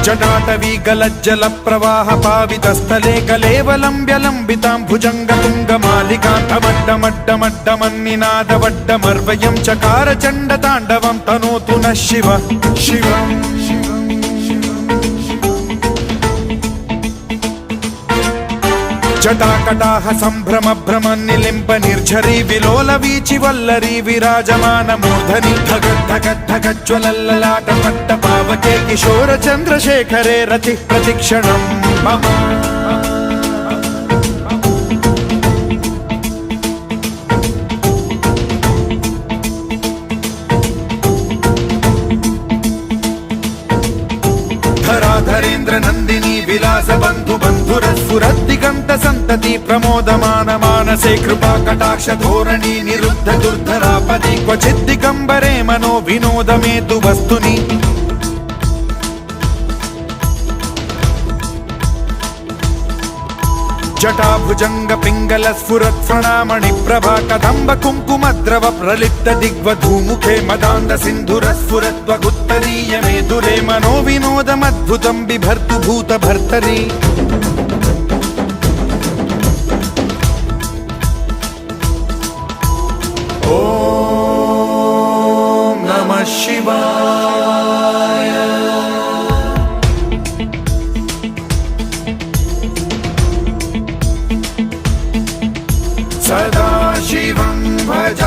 जटाटवी गलज्जल प्रवाह पावितस्थले कलेवलम्ब्यलम्बितां भुजङ्गतुङ्गमालिकान्तमड्डमड्डमड्डमन्निनादवड्डमर्वयं चकार चण्डताण्डवं तनोतु नः शिव शिवम् जटाकटाह सम्भ्रम भ्रम निलिम्ब निर्झरी विलोल वीचि वल्लरी विराजमान मूर्धनि धगद्धगद्धगज्ज्वलल्ललाट पट्ट पावके किशोर चन्द्रशेखरे रतिः प्रतिक्षणम् मम धराधरेन्द्र नन्दिनी विलास बन्धु बन्धुरस्फुरद्दिगन्त सन्तति प्रमोदमान मानसे कृपा कटाक्ष धोरणी निरुद्ध दुर्धरापदि क्वचिद्दिगम्बरे मनो विनोदमेतु वस्तुनि जटाभुजंग पिंगल स्फुरत् प्रणामणि प्रभा कदम्ब कुङ्कुमद्रव प्रलिप्त दिग्वधूमुखे मदान्द सिन्धुर स्फुरत्वगुत्तरीय मेधुरे मनो विनोदमद्भुतं बिभर्तु भूत भर्तरि ॐ नमः शिवाय सदा शिवं भज